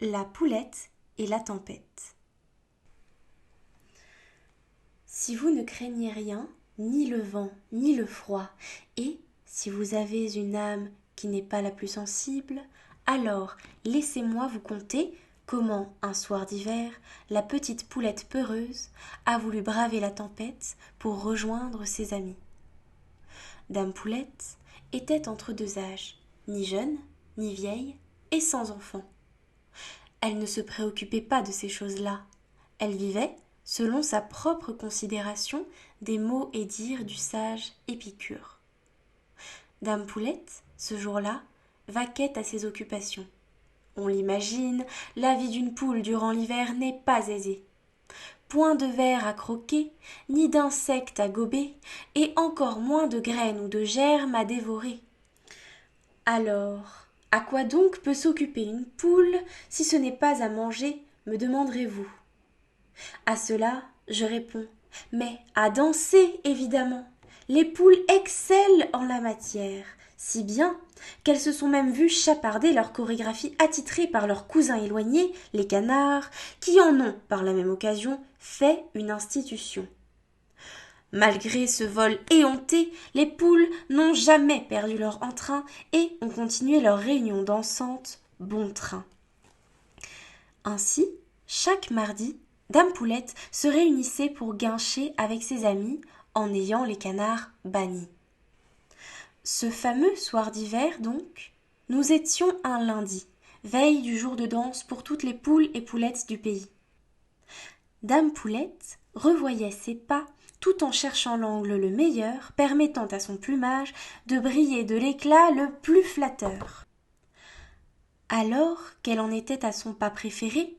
La poulette et la tempête. Si vous ne craignez rien, ni le vent, ni le froid, et si vous avez une âme qui n'est pas la plus sensible, alors laissez-moi vous conter comment, un soir d'hiver, la petite poulette peureuse a voulu braver la tempête pour rejoindre ses amis. Dame Poulette était entre deux âges, ni jeune, ni vieille, et sans enfant. Elle ne se préoccupait pas de ces choses-là. Elle vivait, selon sa propre considération, des mots et dires du sage Épicure. Dame Poulette, ce jour-là, vaquait à ses occupations. On l'imagine, la vie d'une poule durant l'hiver n'est pas aisée. Point de vers à croquer, ni d'insectes à gober, et encore moins de graines ou de germes à dévorer. Alors, à quoi donc peut s'occuper une poule si ce n'est pas à manger, me demanderez-vous? À cela, je réponds, mais à danser, évidemment. Les poules excellent en la matière, si bien qu'elles se sont même vues chaparder leur chorégraphie attitrée par leurs cousins éloignés, les canards, qui en ont, par la même occasion, fait une institution. Malgré ce vol éhonté, les poules n'ont jamais perdu leur entrain et ont continué leur réunion dansante bon train. Ainsi, chaque mardi, Dame Poulette se réunissait pour guincher avec ses amis en ayant les canards bannis. Ce fameux soir d'hiver, donc, nous étions un lundi, veille du jour de danse pour toutes les poules et poulettes du pays. Dame Poulette revoyait ses pas tout en cherchant l'angle le meilleur, permettant à son plumage de briller de l'éclat le plus flatteur. Alors qu'elle en était à son pas préféré,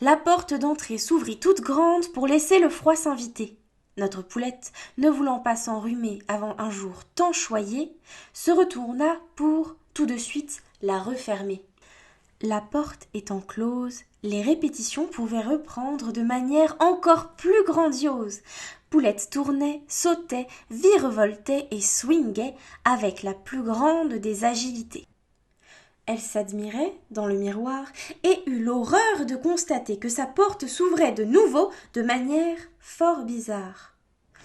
la porte d'entrée s'ouvrit toute grande pour laisser le froid s'inviter. Notre poulette, ne voulant pas s'enrhumer avant un jour tant choyé, se retourna pour, tout de suite, la refermer. La porte étant close, les répétitions pouvaient reprendre de manière encore plus grandiose. Poulette tournait, sautait, virevoltait et swingait avec la plus grande des agilités. Elle s'admirait dans le miroir et eut l'horreur de constater que sa porte s'ouvrait de nouveau de manière fort bizarre.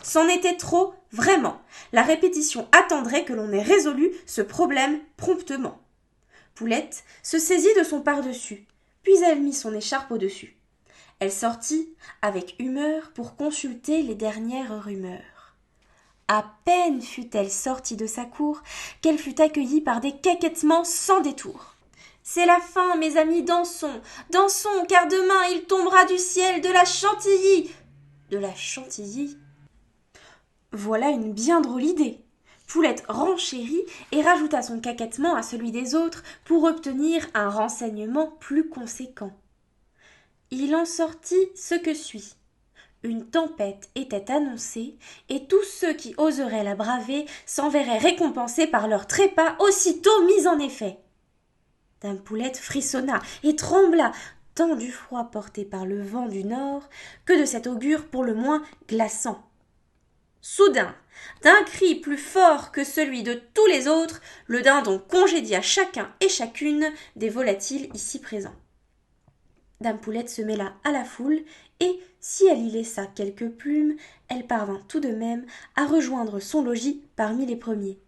C'en était trop, vraiment. La répétition attendrait que l'on ait résolu ce problème promptement. Poulette se saisit de son pardessus, puis elle mit son écharpe au-dessus. Elle sortit avec humeur pour consulter les dernières rumeurs. À peine fut-elle sortie de sa cour qu'elle fut accueillie par des caquettements sans détour. « C'est la fin, mes amis, dansons, dansons, car demain il tombera du ciel de la chantilly. » De la chantilly? Voilà une bien drôle idée. Poulette renchérit et rajouta son caquettement à celui des autres pour obtenir un renseignement plus conséquent. Il en sortit ce que suit. Une tempête était annoncée, et tous ceux qui oseraient la braver s'en verraient récompensés par leur trépas aussitôt mis en effet. Dame Poulette frissonna et trembla, tant du froid porté par le vent du nord que de cet augure pour le moins glaçant. Soudain, d'un cri plus fort que celui de tous les autres, le dindon congédia chacun et chacune des volatiles ici présents. Dame Poulette se mêla à la foule et, si elle y laissa quelques plumes, elle parvint tout de même à rejoindre son logis parmi les premiers.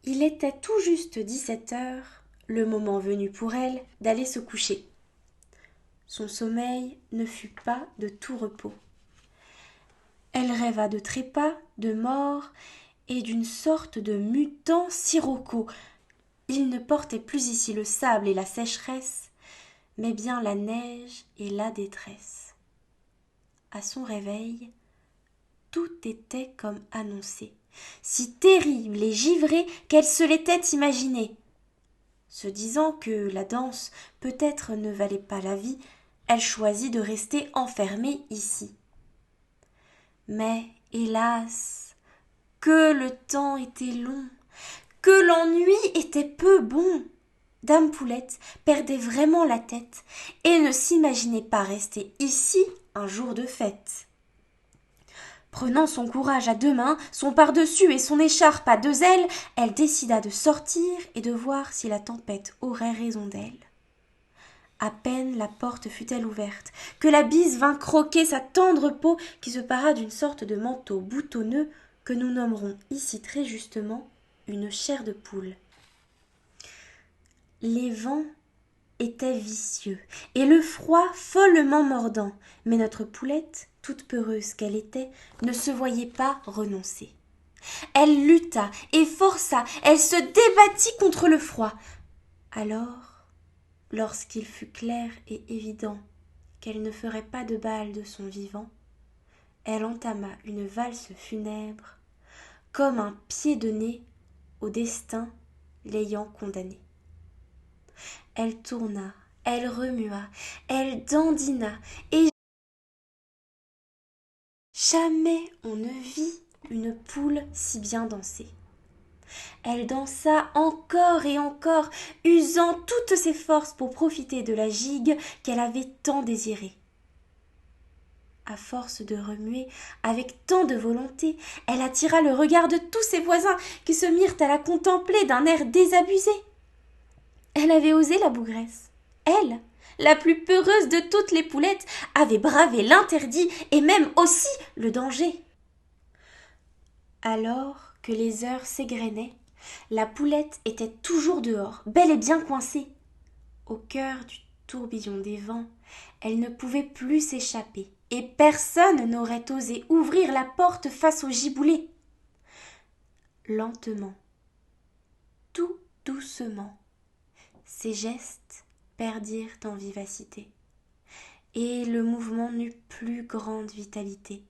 Il était tout juste 17 heures, le moment venu pour elle d'aller se coucher. Son sommeil ne fut pas de tout repos. Elle rêva de trépas, de morts et d'une sorte de mutant sirocco. Il ne portait plus ici le sable et la sécheresse, mais bien la neige et la détresse. À son réveil, tout était comme annoncé, si terrible et givré qu'elle se l'était imaginé. Se disant que la danse peut-être ne valait pas la vie, elle choisit de rester enfermée ici. Mais, hélas, que le temps était long, que l'ennui était peu bon. Dame Poulette perdait vraiment la tête et ne s'imaginait pas rester ici un jour de fête. Prenant son courage à deux mains, son pardessus et son écharpe à deux ailes, elle décida de sortir et de voir si la tempête aurait raison d'elle. À peine la porte fut-elle ouverte, que la bise vint croquer sa tendre peau qui se para d'une sorte de manteau boutonneux que nous nommerons ici très justement une chair de poule. Les vents étaient vicieux et le froid follement mordant, mais notre poulette, toute peureuse qu'elle était, ne se voyait pas renoncer. Elle lutta et força, elle se débattit contre le froid. Alors, lorsqu'il fut clair et évident qu'elle ne ferait pas de bal de son vivant, elle entama une valse funèbre, comme un pied de nez au destin l'ayant condamnée. Elle tourna, elle remua, elle dandina, et jamais on ne vit une poule si bien danser. Elle dansa encore et encore, usant toutes ses forces pour profiter de la gigue qu'elle avait tant désirée. À force de remuer avec tant de volonté, elle attira le regard de tous ses voisins qui se mirent à la contempler d'un air désabusé. Elle avait osé la bougresse. Elle, la plus peureuse de toutes les poulettes, avait bravé l'interdit et même aussi le danger. Alors que les heures s'égrenaient, la poulette était toujours dehors, bel et bien coincée. Au cœur du tourbillon des vents, elle ne pouvait plus s'échapper, et personne n'aurait osé ouvrir la porte face au giboulée. Lentement, tout doucement, ses gestes perdirent en vivacité, et le mouvement n'eut plus grande vitalité.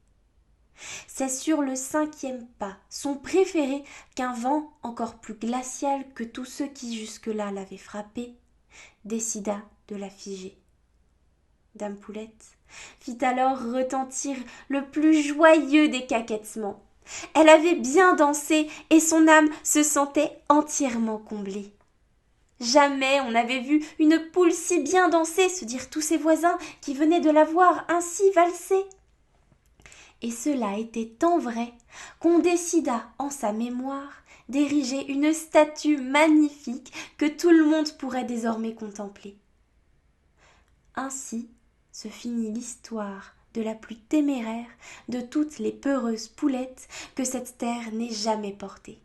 C'est sur le 5e pas, son préféré, qu'un vent encore plus glacial que tous ceux qui jusque-là l'avaient frappé, décida de la figer. Dame Poulette fit alors retentir le plus joyeux des caquettements. Elle avait bien dansé et son âme se sentait entièrement comblée. Jamais on n'avait vu une poule si bien danser, se dirent tous ses voisins qui venaient de la voir ainsi valser. Et cela était tant vrai qu'on décida en sa mémoire d'ériger une statue magnifique que tout le monde pourrait désormais contempler. Ainsi se finit l'histoire de la plus téméraire de toutes les peureuses poulettes que cette terre n'ait jamais portée.